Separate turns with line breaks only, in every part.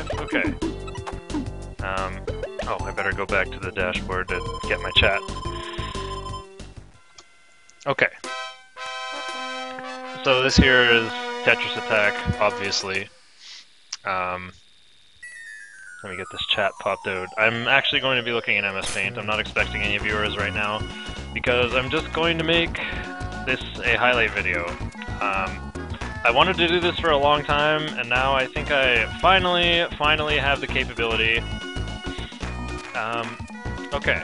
live? Okay. Oh, I better go back to the dashboard to get my chat. Okay. So this here is Tetris Attack, obviously. Let me get this chat popped out. I'm actually going to be looking at MS Paint. I'm not expecting any viewers right now, because I'm just going to make this a highlight video. I wanted to do this for a long time, and now I think I finally have the capability. Okay.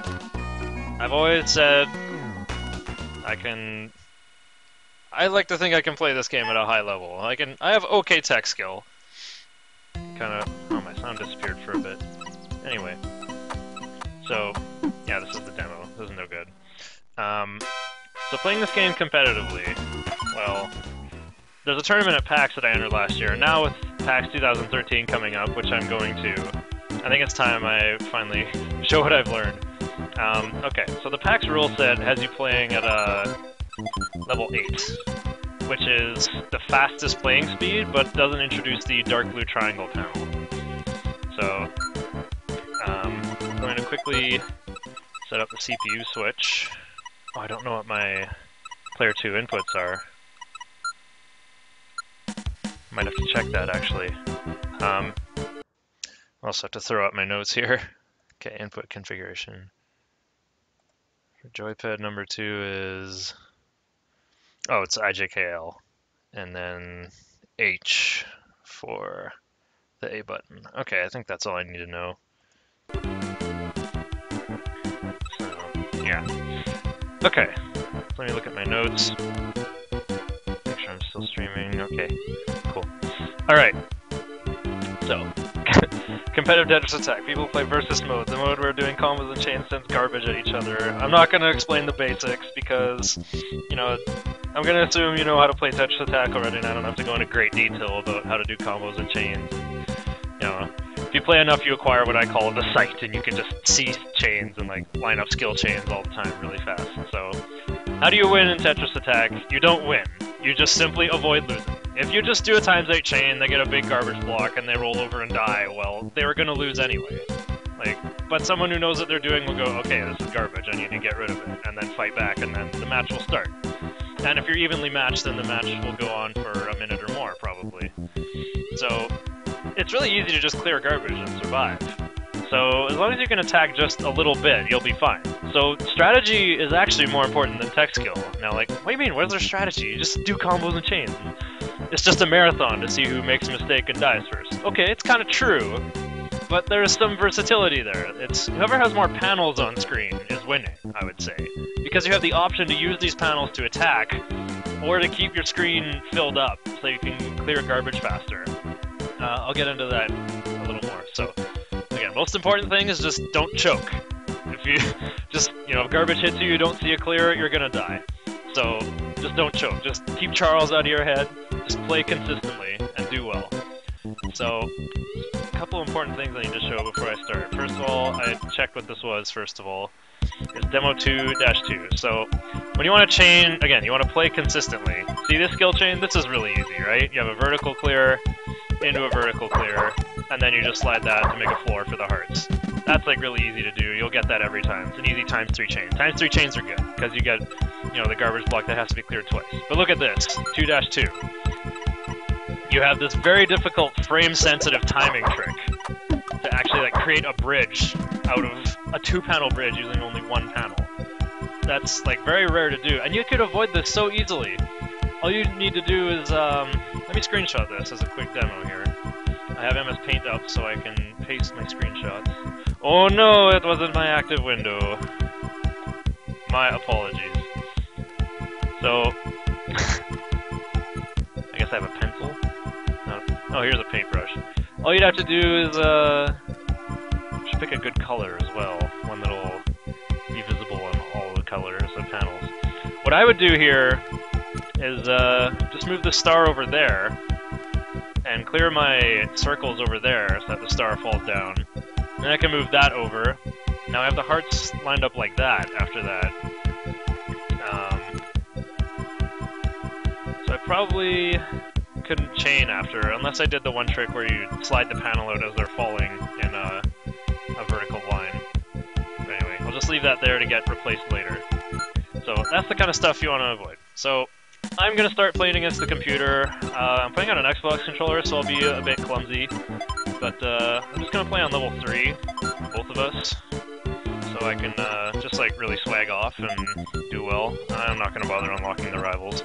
I've always said I like to think I can play this game at a high level. I have okay tech skill. Kinda, oh, my sound disappeared for a bit. Anyway. So, yeah, this is the demo. This is no good. So playing this game competitively, well, there's a tournament at PAX that I entered last year, and now with PAX 2013 coming up, which I'm going to, I think it's time I finally show what I've learned. Okay, so the PAX rule set has you playing at level 8, which is the fastest playing speed, but doesn't introduce the dark blue triangle panel. So, I'm going to quickly set up the CPU switch. Oh, I don't know what my player 2 inputs are. Might have to check that, actually. I also have to throw out my notes here. Okay, input configuration. For joypad number 2 is... oh, it's IJKL. And then H for the A button. Okay, I think that's all I need to know. So, yeah. Okay, let me look at my notes. Make sure I'm still streaming. Okay, cool. Alright, so, competitive Tetris Attack. People play versus mode. The mode where doing combos and chains sends garbage at each other. I'm not going to explain the basics because, you know, I'm going to assume you know how to play Tetris Attack already, and I don't have to go into great detail about how to do combos and chains. You know, if you play enough, you acquire what I call the sight, and you can just see chains and like line up skill chains all the time really fast. So, how do you win in Tetris Attack? You don't win. You just simply avoid losing. If you just do a ×8 chain, they get a big garbage block and they roll over and die, well, they were gonna lose anyway. Like, but someone who knows what they're doing will go, okay, this is garbage, I need to get rid of it, and then fight back, and then the match will start. And if you're evenly matched, then the match will go on for a minute or more, probably. So, it's really easy to just clear garbage and survive. So, as long as you can attack just a little bit, you'll be fine. So, strategy is actually more important than tech skill. Now, like, what do you mean, where's their strategy? You just do combos and chains. It's just a marathon to see who makes a mistake and dies first. Okay, it's kind of true, but there's some versatility there. It's whoever has more panels on screen is winning, I would say. Because you have the option to use these panels to attack, or to keep your screen filled up so you can clear garbage faster. I'll get into that a little more. So, again, most important thing is just don't choke. If you just, you know, if garbage hits you, you don't see it clear, you're gonna die. So, just don't choke. Just keep Charles out of your head, just play consistently, and do well. So, a couple important things I need to show before I start. First of all, I checked what this was, first of all. It's Demo 2-2. So, when you want to chain, again, you want to play consistently. See this skill chain? This is really easy, right? You have a vertical clear into a vertical clear, and then you just slide that to make a floor for the hearts. That's like really easy to do. You'll get that every time. It's an easy ×3 chain. ×3 chains are good, because you get, you know, the garbage block that has to be cleared twice. But look at this, 2-2. You have this very difficult frame-sensitive timing trick to actually like create a bridge out of a 2-panel bridge using only 1 panel. That's like very rare to do, and you could avoid this so easily. All you need to do is, let me screenshot this as a quick demo here. I have MS Paint up so I can paste my screenshots. Oh no, it wasn't my active window. My apologies. So, I guess I have a pencil. Oh, here's a paintbrush. All you'd have to do is, just pick a good color as well. One that'll be visible on all the colors of panels. What I would do here is, just move the star over there, and clear my circles over there so that the star falls down. Then I can move that over. Now I have the hearts lined up like that after that. So I probably couldn't chain after, unless I did the one trick where you slide the panel out as they're falling in a vertical line. But anyway, I'll just leave that there to get replaced later. So that's the kind of stuff you want to avoid. So I'm going to start playing against the computer. I'm playing on an Xbox controller, so I'll be a bit clumsy. But I'm just going to play on level 3, both of us. So I can just like really swag off and do well. I'm not going to bother unlocking the rivals.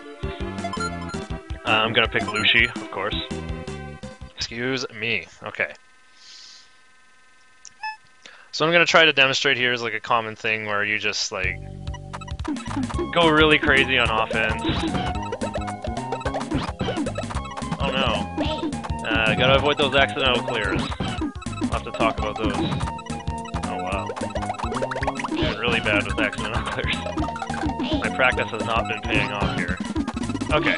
I'm going to pick Lucy, of course. Excuse me. Okay. So I'm going to try to demonstrate here is like a common thing where you just like go really crazy on offense. Oh no. Gotta avoid those accidental clears. We'll have to talk about those. Oh wow. Doing really bad with accidental clears. My practice has not been paying off here. Okay.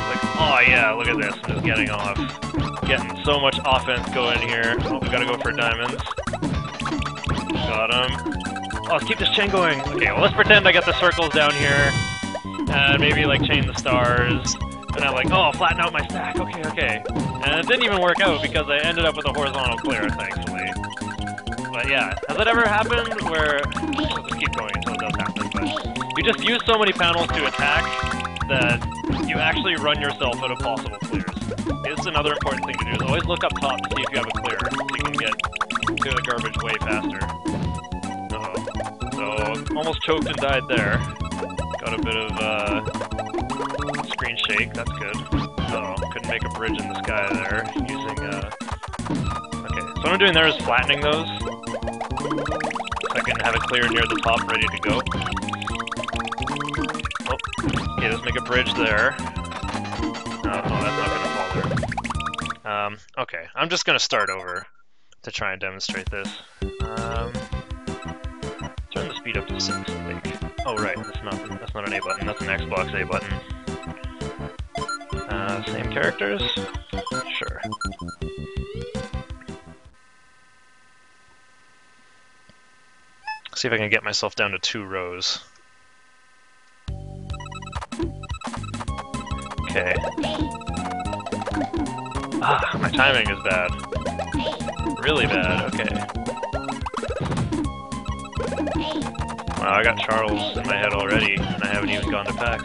Like, oh yeah, look at this. I'm just getting off. Getting so much offense going here. Oh, we gotta go for diamonds. Got him. Oh, let's keep this chain going. Okay, well, let's pretend I got the circles down here. And maybe, like, chain the stars. And I'm like, oh, flatten out my stack. Okay, okay. And it didn't even work out because I ended up with a horizontal clear, thankfully. But yeah, has it ever happened where... I'll just keep going until it does happen, but... You just use so many panels to attack that you actually run yourself out of possible clears. It's another important thing to do, is always look up top to see if you have a clear, so you can get to the garbage way faster. Uh-oh. So, almost choked and died there. Got a bit of, screen shake, that's good. Uh-oh, couldn't make a bridge in the sky there, using, Okay, so what I'm doing there is flattening those, so I can have it clear near the top, ready to go. Oh, okay, let's make a bridge there. Oh, that's not gonna fall there. Okay, I'm just gonna start over to try and demonstrate this. Turn the speed up to 6, I think. Oh right, that's not an A button, that's an Xbox A button. Same characters? Sure. See if I can get myself down to 2 rows. Okay. Ah, my timing is bad. Really bad, okay. Wow, I got Charles in my head already, and I haven't even gone to PAX.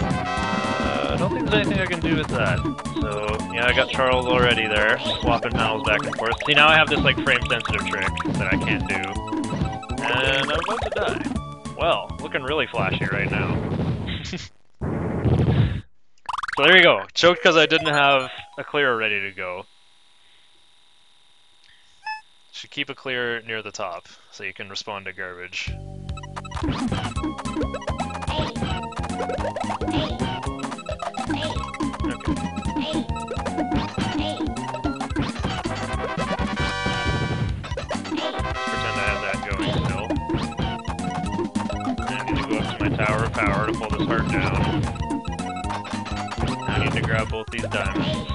I don't think there's anything I can do with that. So, yeah, I got Charles already there, swapping panels back and forth. See, now I have this, like, frame-sensitive trick that I can't do. And I'm about to die. Well, looking really flashy right now. So there you go. Choked because I didn't have a clear ready to go. Should keep a clear near the top, so you can respond to garbage. Okay. Pretend I have that going still. And I need to go up to my tower of power to pull this heart down. Now I need to grab both these diamonds.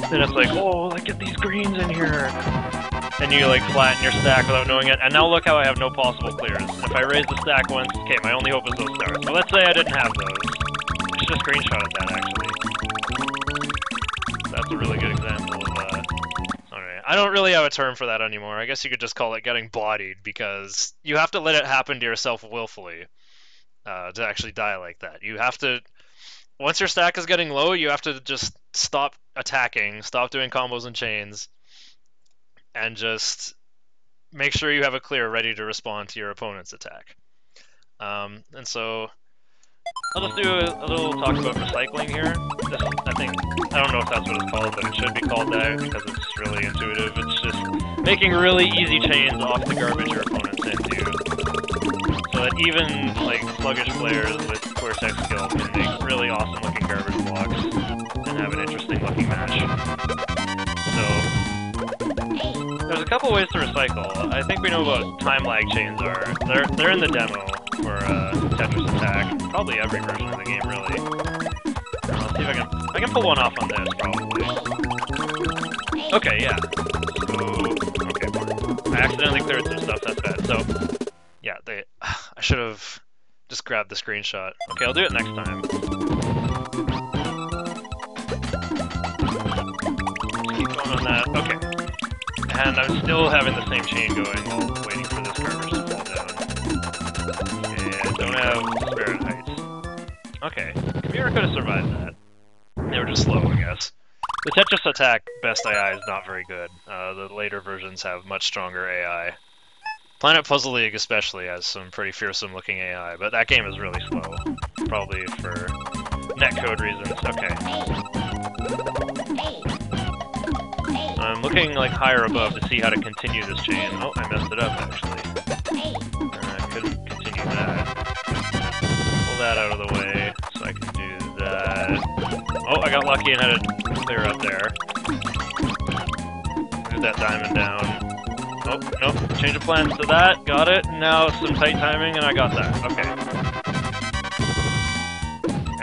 Then it's like, oh, like get these greens in here. And you like flatten your stack without knowing it. And now look how I have no possible clears. If I raise the stack once, okay, my only hope is those stars. So let's say I didn't have those. I should have screenshotted that actually. That's a really good example of alright. I don't really have a term for that anymore. I guess you could just call it getting bodied, because you have to let it happen to yourself willfully to actually die like that. You have to, once your stack is getting low, you have to just stop attacking, stop doing combos and chains, and just make sure you have a clear ready to respond to your opponent's attack. And so I'll just do a little talk about recycling here. Just, I don't know if that's what it's called, but it should be called that because it's really intuitive. It's just making really easy chains off the garbage your opponent sends you, so that even like sluggish players with poor tech skill can make really awesome looking garbage blocks and have an interesting looking match. So there's a couple ways to recycle. I think we know what time lag chains are. They're in the demo for Tetris Attack. Probably every version of the game, really. Let's see if I can pull one off on this, probably. Okay, yeah. So, okay, I accidentally cleared some stuff, that's bad. So, yeah, I should have just grabbed the screenshot. Okay, I'll do it next time. Just keep going on that. Okay. And I'm still having the same chain going while waiting for this garbage to fall down. Okay, I don't have spirit heights. Okay, Computer could have survived that. They were just slow, I guess. The Tetris Attack best AI is not very good. The later versions have much stronger AI. Planet Puzzle League especially has some pretty fearsome looking AI, but that game is really slow. Probably for netcode reasons. Okay. I'm looking like higher above to see how to continue this chain. Oh, I messed it up actually. I couldn't continue that. Pull that out of the way so I can do that. Oh, I got lucky and had it clear up there. Move that diamond down. Oh, nope. Change of plans to that. Got it. Now some tight timing and I got that. Okay.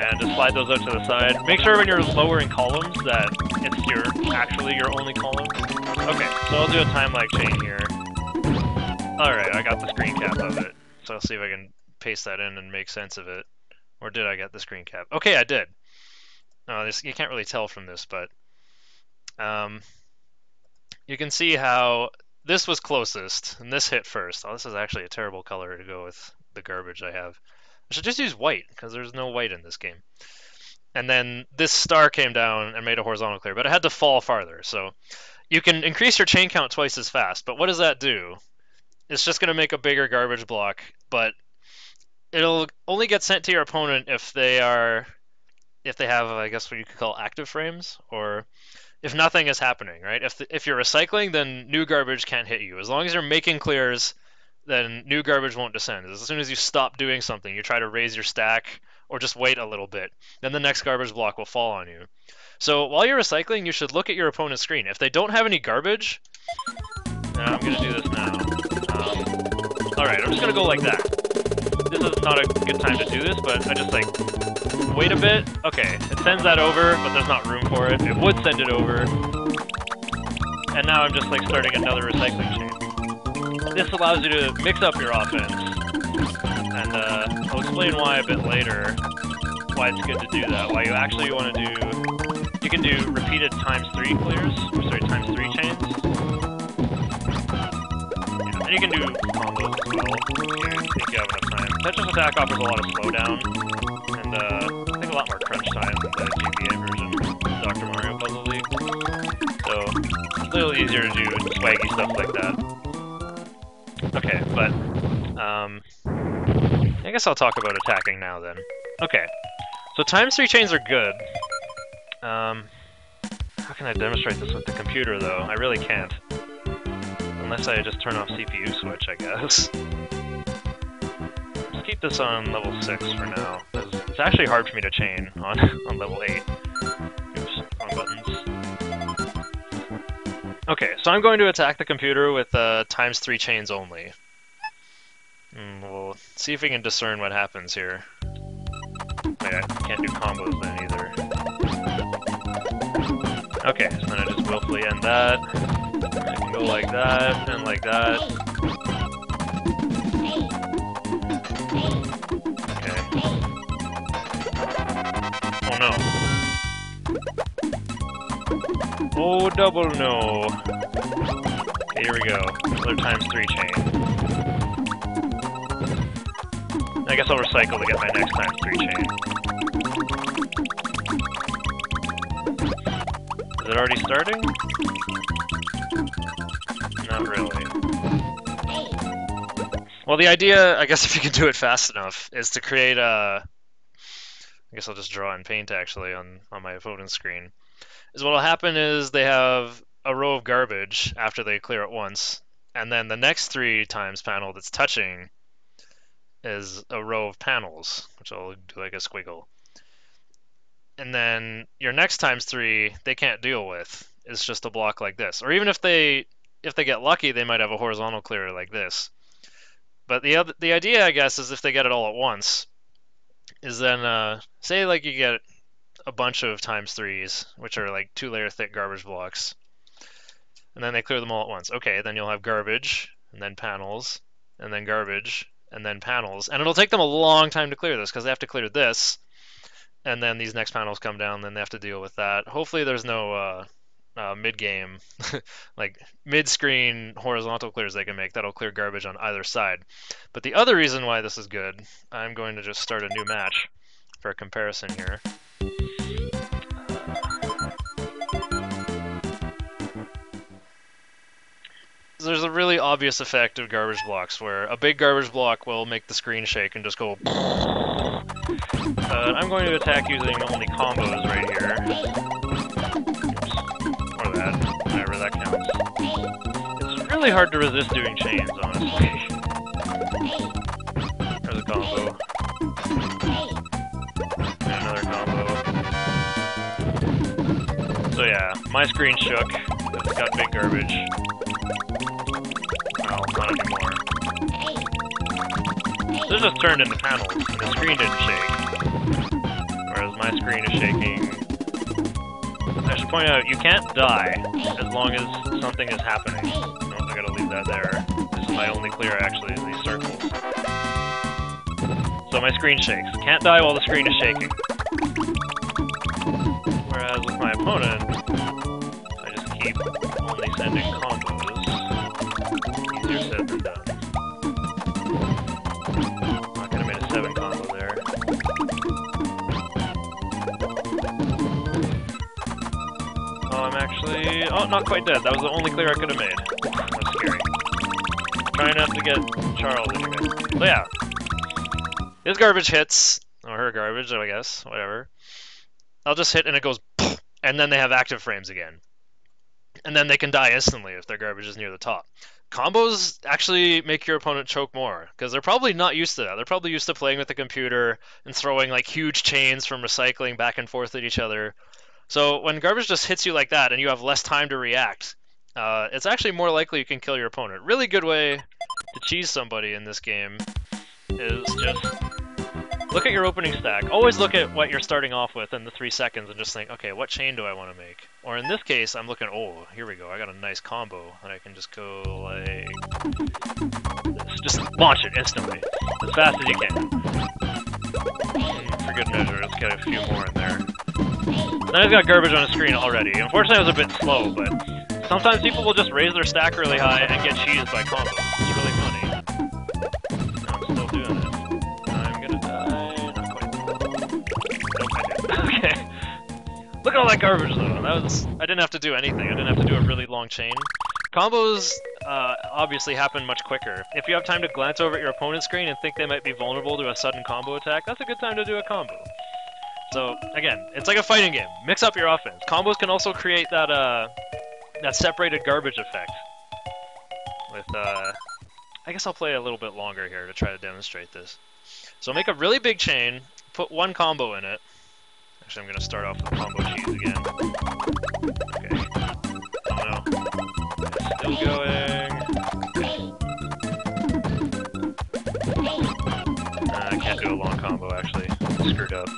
And just slide those out to the side. Make sure when you're lowering columns that it's actually your only column. Okay, so I'll do a time-lag chain here. Alright, I got the screen cap of it. So I'll see if I can paste that in and make sense of it. Or did I get the screen cap? Okay, I did. You can't really tell from this, but you can see how this was closest, and this hit first. Oh, this is actually a terrible color to go with the garbage I have. I should just use white, because there's no white in this game. And then this star came down and made a horizontal clear, but it had to fall farther. So you can increase your chain count twice as fast, but what does that do? It's just going to make a bigger garbage block, but it'll only get sent to your opponent if they have, I guess what you could call active frames, or if nothing is happening, right? If you're recycling, then new garbage can't hit you. As long as you're making clears, then new garbage won't descend. As soon as you stop doing something, you try to raise your stack, or just wait a little bit, then the next garbage block will fall on you. So while you're recycling, you should look at your opponent's screen. If they don't have any garbage, I'm going to do this now. Alright, I'm just going to go like that. This is not a good time to do this, but I just wait a bit. Okay, it sends that over, but there's not room for it. It would send it over. And now I'm just starting another recycling chain. This allows you to mix up your offense. And I'll explain why a bit later, why it's good to do that. Why you actually want to you can do repeated ×3 clears, or sorry, ×3 chains. Yeah, and you can do combos as well, if you have enough time. Tetris Attack offers a lot of slowdown, and I think a lot more crunch time than the GBA version of Dr. Mario Puzzle League. So, it's a little easier to do swaggy stuff like that. Okay, but, I guess I'll talk about attacking now then. Okay, so ×3 chains are good. How can I demonstrate this with the computer though? I really can't. Unless I just turn off CPU switch, I guess. Let's keep this on level 6 for now. It's actually hard for me to chain on level 8. Oops, wrong buttons. Okay, so I'm going to attack the computer with ×3 chains only. We'll see if we can discern what happens here. Wait, I can't do combos then either. Okay, so then I just willfully end that. I can go like that, and like that. Okay. Oh no. Oh, double no. Okay, here we go. Another ×3 chain. I guess I'll recycle to get my next ×3 chain. Is it already starting? Not really. Well, the idea, I guess if you can do it fast enough, is to create a... I guess I'll just draw in Paint, actually, on my opponent's screen. Is what'll happen is they have a row of garbage after they clear it once, and then the next 3 times panel that's touching is a row of panels, which I'll do like a squiggle. And then your next ×3 they can't deal with. It's just a block like this. Or even if they get lucky, they might have a horizontal clear like this. But the idea, I guess, is if they get it all at once, is then say you get a bunch of ×3s, which are 2-layer thick garbage blocks, and then they clear them all at once. Okay, then you'll have garbage, and then panels, and then garbage, and then panels. And it'll take them a long time to clear this, because they have to clear this, and then these next panels come down, then they have to deal with that. Hopefully there's no mid-game, like mid-screen horizontal clears they can make that'll clear garbage on either side. But the other reason why this is good, I'm going to just start a new match for a comparison here. There's a really obvious effect of garbage blocks where a big garbage block will make the screen shake and just go. I'm going to attack using only combos right here. Or that, whatever that counts. It's really hard to resist doing chains, honestly. There's a combo. And another combo. So yeah, my screen shook. It's got big garbage. Well, not anymore. This just turned into panels, and the screen didn't shake. Whereas my screen is shaking. I should point out, you can't die as long as something is happening. No, I gotta leave that there. This is my only clear, actually, in these circles. So my screen shakes. Can't die while the screen is shaking. Whereas with my opponent, I just keep only sending combos. Easier said than done. I could have made a 7 combo there. Oh, I'm actually... Oh, not quite dead. That was the only clear I could have made. That was scary. Trying not to get Charles anyway. So yeah. His garbage hits. Or her garbage, I guess. Whatever. I'll just hit and it goes... And then they have active frames again. And then they can die instantly if their garbage is near the top. Combos actually make your opponent choke more, because they're probably not used to that. They're probably used to playing with the computer and throwing like huge chains from recycling back and forth at each other. So when garbage just hits you like that and you have less time to react, it's actually more likely you can kill your opponent. Really good way to cheese somebody in this game is just look at your opening stack. Always look at what you're starting off with in the 3 seconds and just think, okay, what chain do I want to make? Or in this case, I'm looking, oh, here we go. I got a nice combo, and I can just go like this. Just launch it instantly, as fast as you can. For good measure, let's get a few more in there. Then I've got garbage on the screen already. Unfortunately, I was a bit slow, but sometimes people will just raise their stack really high and get cheesed by combos. It's really funny. I'm still doing it. I'm gonna die. Not quite. Nope, I did. Okay. Look at all that garbage, though. I didn't have to do anything. I didn't have to do a really long chain. Combos obviously happen much quicker. If you have time to glance over at your opponent's screen and think they might be vulnerable to a sudden combo attack, that's a good time to do a combo. So, again, it's like a fighting game. Mix up your offense. Combos can also create that that separated garbage effect. With, I guess I'll play a little bit longer here to try to demonstrate this. So make a really big chain, put one combo in it. Actually, I'm going to start off with combo cheese again. Okay. Oh no. It's still going. I can't do a long combo, actually. Screwed up.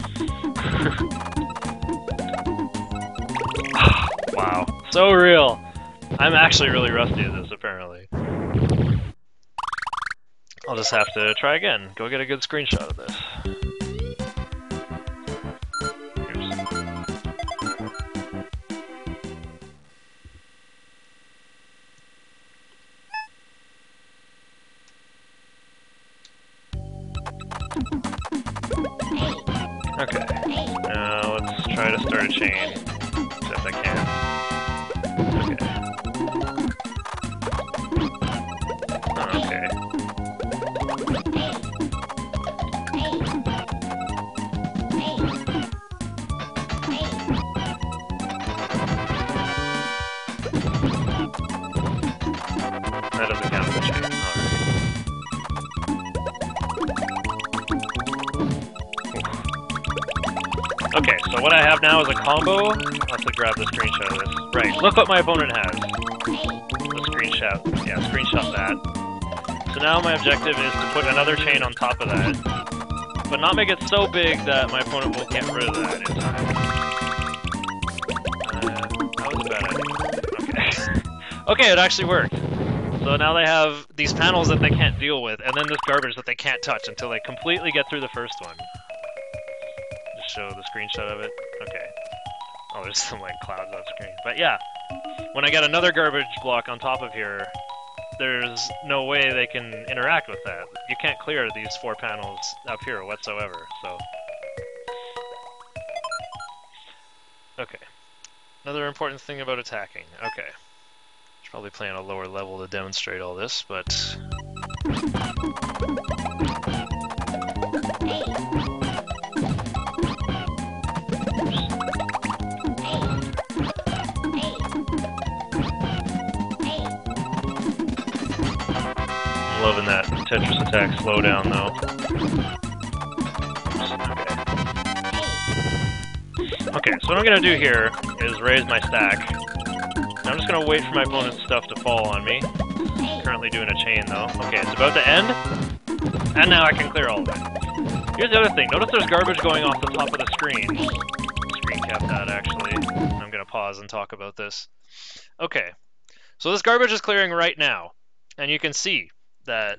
Wow. So real! I'm actually really rusty at this, apparently. I'll just have to try again. Go get a good screenshot of this. Okay, now let's try to start a chain, except I can't. Okay. Oh, okay. That doesn't count as a chain. Alright. Okay, so what I have now is a combo. Let's grab the screenshot of this. Right, look what my opponent has. The screenshot. Yeah, screenshot that. So now my objective is to put another chain on top of that, but not make it so big that my opponent won't get rid of that in time. That was a bad idea. Okay. Okay, it actually worked. So now they have these panels that they can't deal with, and then this garbage that they can't touch until they completely get through the first one. Just show the screenshot of it. Okay. Oh, there's some like clouds on screen. But yeah, when I get another garbage block on top of here, there's no way they can interact with that. You can't clear these 4 panels up here whatsoever, so... Okay. Another important thing about attacking. Okay. Should probably play on a lower level to demonstrate all this, but... I'm loving that Tetris Attack slowdown, though. Okay, so what I'm gonna do here is raise my stack. I'm just gonna wait for my opponent's stuff to fall on me. Currently doing a chain though. Okay, it's about to end. And now I can clear all of it. Here's the other thing. Notice there's garbage going off the top of the screen. Screen cap that actually. I'm gonna pause and talk about this. Okay. So this garbage is clearing right now. And you can see that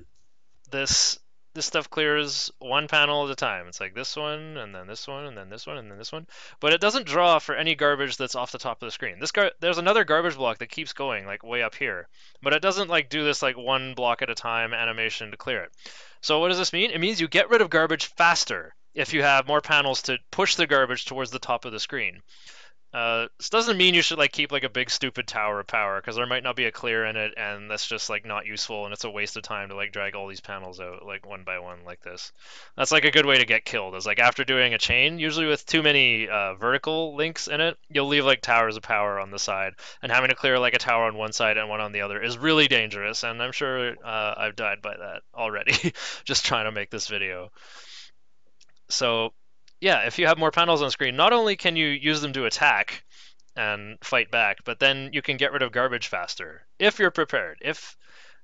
this stuff clears 1 panel at a time. It's like this one, and then this one, and then this one, and then this one. But it doesn't draw for any garbage that's off the top of the screen. There's another garbage block that keeps going, like way up here. But it doesn't like do this like 1 block at a time animation to clear it. So what does this mean? It means you get rid of garbage faster if you have more panels to push the garbage towards the top of the screen. This doesn't mean you should like keep like a big stupid tower of power, because there might not be a clear in it, and that's just like not useful, and it's a waste of time to like drag all these panels out like 1 by 1 like this. That's like a good way to get killed, is like after doing a chain, usually with too many vertical links in it, you'll leave like towers of power on the side, and having to clear like a tower on one side and one on the other is really dangerous, and I'm sure I've died by that already just trying to make this video. So yeah, if you have more panels on screen, not only can you use them to attack and fight back, but then you can get rid of garbage faster, if you're prepared. If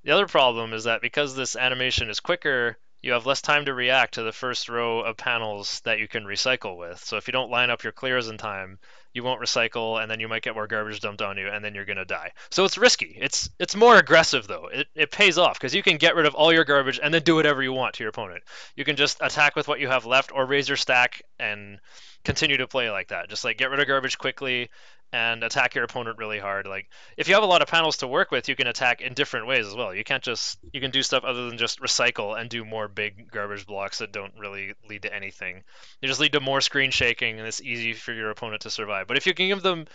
the other problem is that because this animation is quicker, you have less time to react to the first row of panels that you can recycle with. So if you don't line up your clears in time, you won't recycle, and then you might get more garbage dumped on you, and then you're gonna die. So it's risky. It's more aggressive though. It pays off, because you can get rid of all your garbage and then do whatever you want to your opponent. You can just attack with what you have left, or raise your stack and continue to play like that. Just like get rid of garbage quickly and attack your opponent really hard. Like if you have a lot of panels to work with, you can attack in different ways as well. You can do stuff other than just recycle and do more big garbage blocks that don't really lead to anything. They just lead to more screen shaking, and it's easy for your opponent to survive. But if you can give them,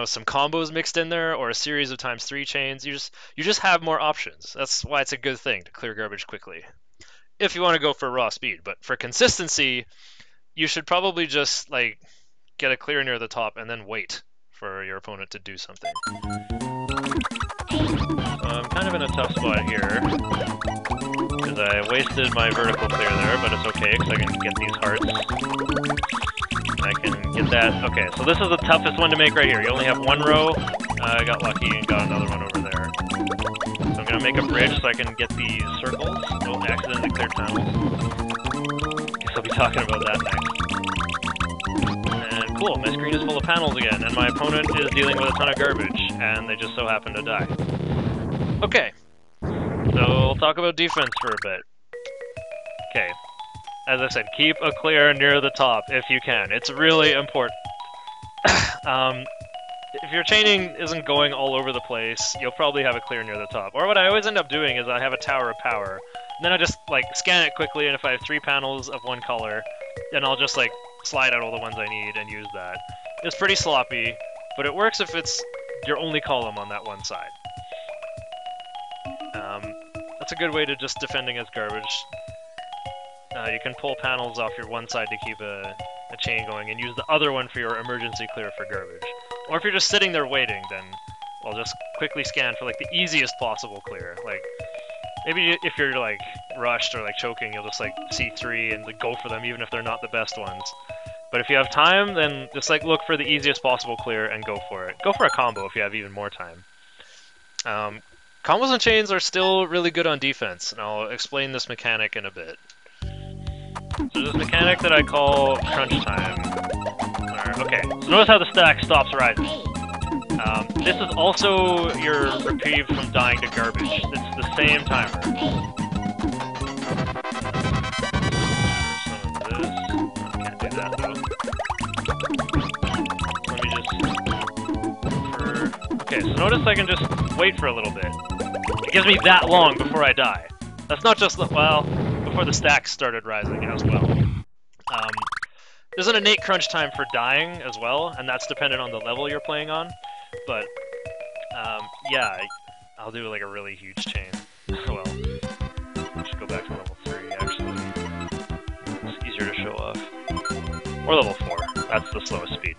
some combos mixed in there, or a series of ×3 chains, you just have more options. That's why it's a good thing to clear garbage quickly, if you want to go for raw speed. But for consistency, you should probably just like get a clear near the top and then wait for your opponent to do something. I'm kind of in a tough spot here, because I wasted my vertical clear there, but it's okay, because I can get these hearts. I can get that. Okay, so this is the toughest one to make right here. You only have 1 row. I got lucky and got another one over there. So I'm going to make a bridge so I can get these circles. Don't accidentally clear tunnels. Guess I'll be talking about that next. And cool, my screen is full of panels again, and my opponent is dealing with a ton of garbage, and they just so happen to die. Okay, so we'll talk about defense for a bit. Okay, as I said, keep a clear near the top if you can. It's really important. If your chaining isn't going all over the place, you'll probably have a clear near the top. Or what I always end up doing is I have a tower of power, and then I just like scan it quickly, and if I have 3 panels of one color, then I'll just like slide out all the ones I need and use that. It's pretty sloppy, but it works if it's your only column on that one side. That's a good way to just defend against garbage. You can pull panels off your one side to keep a chain going, and use the other one for your emergency clear for garbage. Or if you're just sitting there waiting, then I'll just quickly scan for like the easiest possible clear. Like maybe if you're like rushed or like choking, you'll just like see 3 and like, go for them even if they're not the best ones. But if you have time, then just like look for the easiest possible clear and go for it. Go for a combo if you have even more time. Combos and chains are still really good on defense, and I'll explain this mechanic in a bit. So there's this mechanic that I call crunch time. Okay, so notice how the stack stops rising. This is also your reprieve from dying to garbage. It's the same timer. Some of this. Can't do that though. Let me just... Okay, so notice I can just wait for a little bit. It gives me that long before I die. That's not just, well, before the stacks started rising as well. There's an innate crunch time for dying as well, and that's dependent on the level you're playing on. But, yeah, I'll do like a really huge chain. Well, I should go back to level 3, actually. It's easier to show off. Or level 4. That's the slowest speed.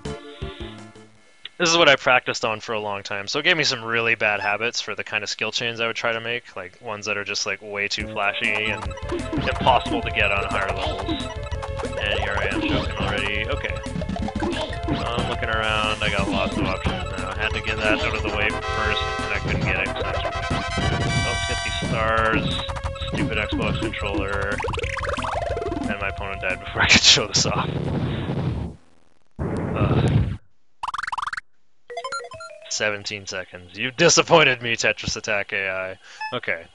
This is what I practiced on for a long time, so it gave me some really bad habits for the kind of skill chains I would try to make, like ones that are just like way too flashy and impossible to get on higher levels. And here I am joking already. Okay. So I'm looking around, I got lots of options now. I had to get that out of the way first, and I couldn't get it because I was let's get these stars, stupid Xbox controller, and my opponent died before I could show this off. 17 seconds. You disappointed me, Tetris Attack AI. Okay.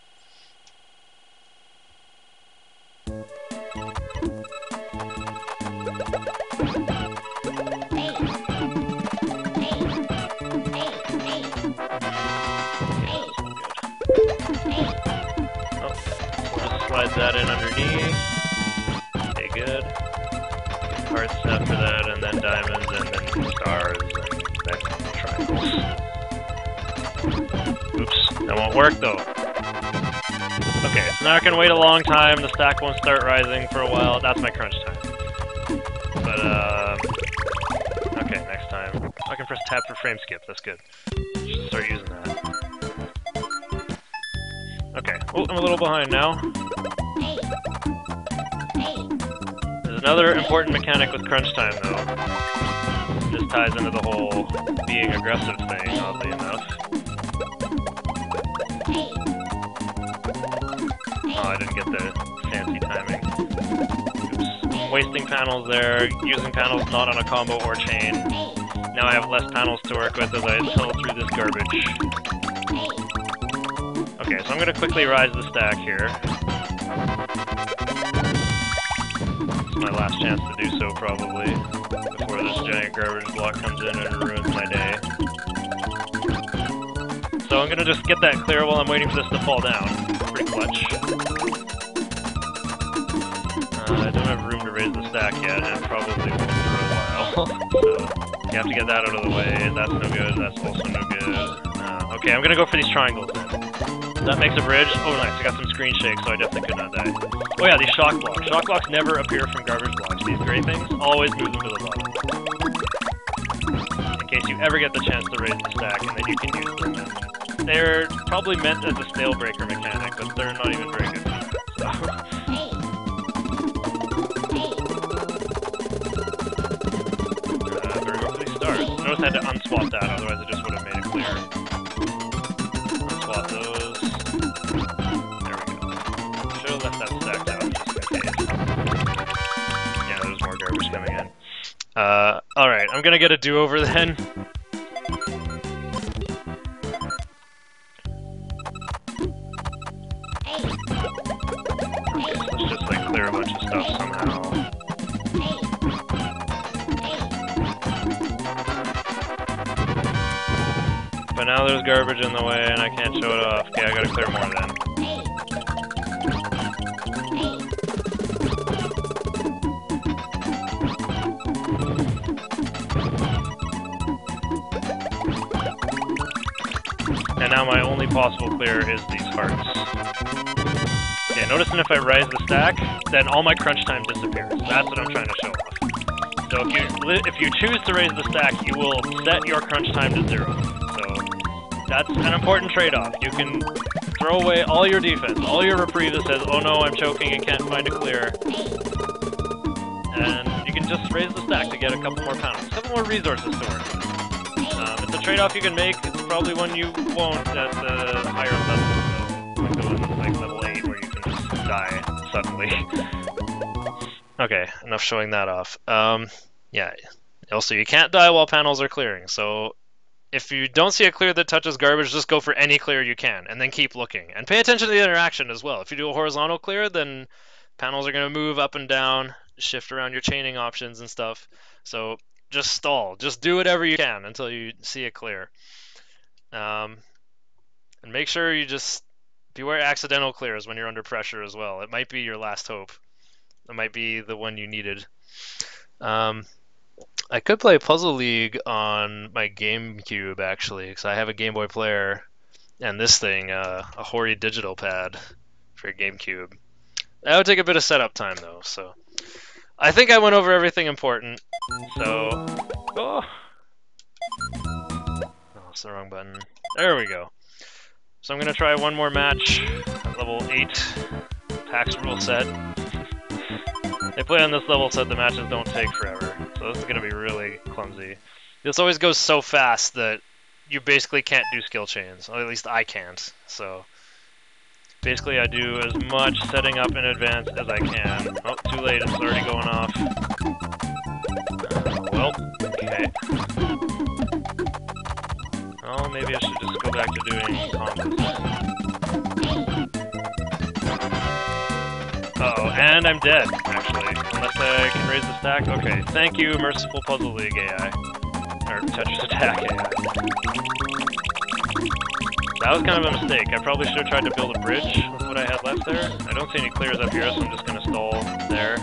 Slide that in underneath. Okay, good. Hearts after that, and then diamonds, and then stars, and then triangles. Oops, that won't work though. Okay, so now I can wait a long time, the stack won't start rising for a while, that's my crunch time. But, okay, next time. I can press tab for frame skip, that's good. Should start using that. Okay, oh, I'm a little behind now. There's another important mechanic with crunch time, though. This ties into the whole being aggressive thing, oddly enough. Oh, I didn't get the fancy timing. Oops. Wasting panels there, using panels not on a combo or chain. Now I have less panels to work with as I tunnel through this garbage. Okay, so I'm going to quickly rise the stack here. This is my last chance to do so, probably, before this giant garbage block comes in and ruins my day. So I'm going to just get that clear while I'm waiting for this to fall down. Pretty clutch. I don't have room to raise the stack yet, and probably won't for a while. So you have to get that out of the way. That's no good, that's also no good. Okay, I'm going to go for these triangles then. That makes a bridge. Oh nice, I got some screen shakes, so I definitely could not die. Oh yeah, these shock blocks. Shock blocks never appear from garbage blocks. These gray things, always move them to the bottom. In case you ever get the chance to raise the stack, and then you can use them. They're probably meant as a stale breaker mechanic, but they're not even very good for that, so. Better go for these stars. Notice I had to unswap that, otherwise it just would have made it clear. Unswap those. Left that stacked out just in case. Yeah, there's more garbage coming in. Alright, I'm gonna get a do-over then. Okay, so let's just like clear a bunch of stuff somehow. But now there's garbage in the way and I can't show it off. Okay, I gotta clear more then. And now my only possible clear is these hearts. Okay, notice that if I rise the stack, then all my crunch time disappears. That's what I'm trying to show off. So if you choose to raise the stack, you will set your crunch time to 0. So that's an important trade-off. You can throw away all your defense, all your reprieve that says, oh no, I'm choking and can't find a clear. And you can just raise the stack to get a couple more panels, a couple more resources to work with. It's a trade-off you can make. It's probably one you won't at the higher level, though. Like level 8, where you can just die suddenly. Okay, enough showing that off. Yeah. Also, you can't die while panels are clearing, so if you don't see a clear that touches garbage, just go for any clear you can, and then keep looking. And pay attention to the interaction as well. If you do a horizontal clear, then panels are going to move up and down, shift around your chaining options and stuff. So just stall. Just do whatever you can until you see a clear. And make sure you just beware accidental clears when you're under pressure as well. It might be your last hope. It might be the one you needed. I could play Puzzle League on my GameCube, actually, because I have a Game Boy player and this thing, a Hori digital pad for GameCube. That would take a bit of setup time, though, so... I think I went over everything important, so... Oh, it's the wrong button. There we go. So I'm going to try one more match at level 8, PAX rule set. They play on this level set, the matches don't take forever, so this is going to be really clumsy. This always goes so fast that you basically can't do skill chains, or at least I can't, so... Basically I do as much setting up in advance as I can. Oh, too late, it's already going off. Well, okay. Oh, maybe I should just go back to doing combos. Uh-oh, and I'm dead, actually. Unless I can raise the stack. Okay, thank you, Merciful Puzzle League AI. Or Tetris Attack AI. That was kind of a mistake. I probably should have tried to build a bridge with what I had left there. I don't see any clears up here, so I'm just going to stall there.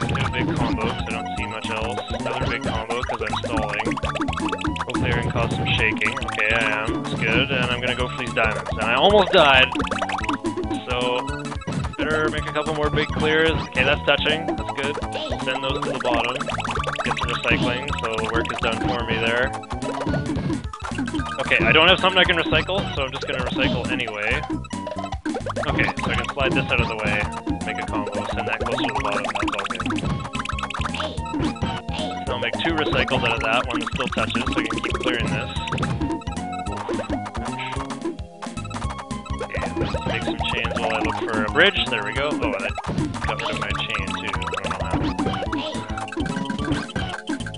Do a big combo, because I don't see much else. Another big combo, because I'm stalling. Hopefully I can cause some shaking. Okay, I am. It's good, and I'm going to go for these diamonds. And I almost died, so better make a couple more big clears. Okay, that's touching. That's good. Send those to the bottom. Get some recycling, so work is done for me there. Okay, I don't have something I can recycle, so I'm just going to recycle anyway. Okay, so I can slide this out of the way, make a combo, send that closer to the bottom, that's all good. So I'll make 2 recycles out of that, one that still touches, so I can keep clearing this. Okay, let's make some chains while I look for a bridge, there we go. Oh, and I got rid of my chain too, I don't know how.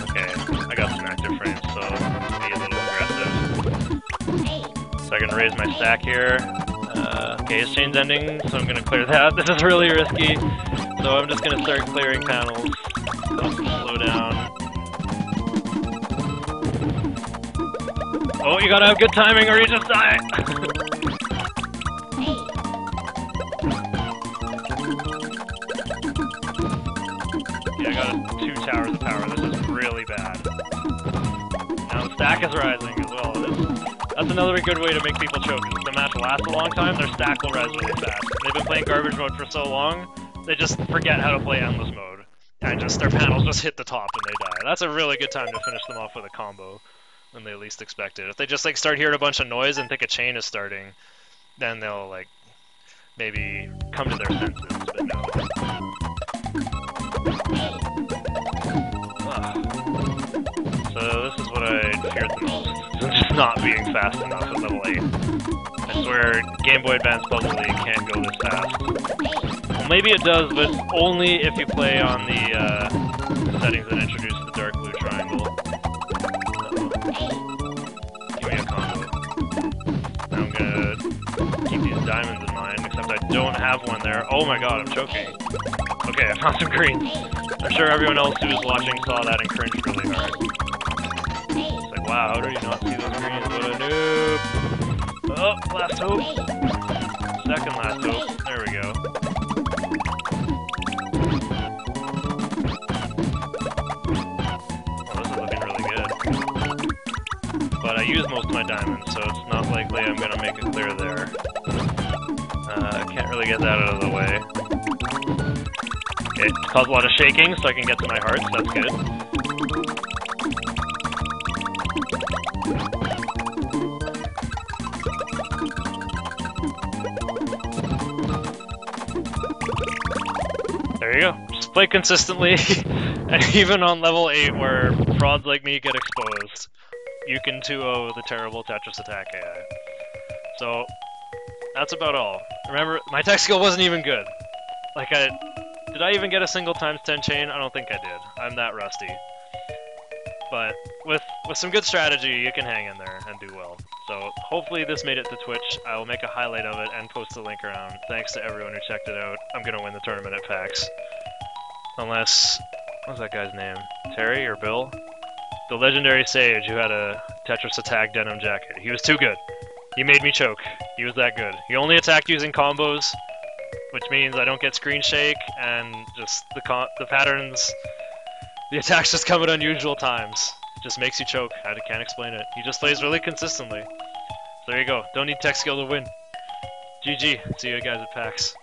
Okay, I got some active frames, so be a little aggressive. So I can raise my stack here. Okay, his chain's ending, so I'm gonna clear that. This is really risky, so I'm just gonna start clearing panels. Slow down. Oh, you gotta have good timing or you just die! Yeah, I got 2 towers of power. This is really bad. Now the stack is rising as well. That's another good way to make people choke. If the match lasts a long time, their stack will rise really fast. They've been playing garbage mode for so long, they just forget how to play endless mode. And just their panels just hit the top and they die. That's a really good time to finish them off with a combo when they least expect it. If they just like start hearing a bunch of noise and think a chain is starting, then they'll like maybe come to their senses, but no. So this is what I feared the most. Just not being fast enough at level 8. I swear, Game Boy Advance Puzzle League can't go this fast. Well, maybe it does, but only if you play on the settings that introduce the dark blue triangle. Give me a combo. Now I'm gonna keep these diamonds in mind, except I don't have one there. Oh my god, I'm choking. Okay, I found some greens. I'm sure everyone else who was watching saw that and cringed really hard. Wow, how do you not see those greens? What a noob! Oh, last hope. Second last hope. There we go. Oh, this is looking really good. But I used most of my diamonds, so it's not likely I'm going to make a clear there. I can't really get that out of the way. Okay, it's caused a lot of shaking, so I can get to my hearts. That's good. There you go. Just play consistently, and even on level 8 where frauds like me get exposed, you can 2-0 the terrible Tetris Attack AI. So, that's about all. Remember, my tech skill wasn't even good. Like, did I even get a single ×10 chain? I don't think I did. I'm that rusty. but with some good strategy, you can hang in there and do well. So hopefully this made it to Twitch. I will make a highlight of it and post the link around. Thanks to everyone who checked it out. I'm gonna win the tournament at PAX. Unless, what's that guy's name? Terry or Bill? The legendary sage who had a Tetris Attack denim jacket. He was too good. He made me choke. He was that good. He only attacked using combos, which means I don't get screen shake, and just the patterns, the attacks just come at unusual times. It just makes you choke. I can't explain it. He just plays really consistently. So there you go. Don't need tech skill to win. GG. See you guys at PAX.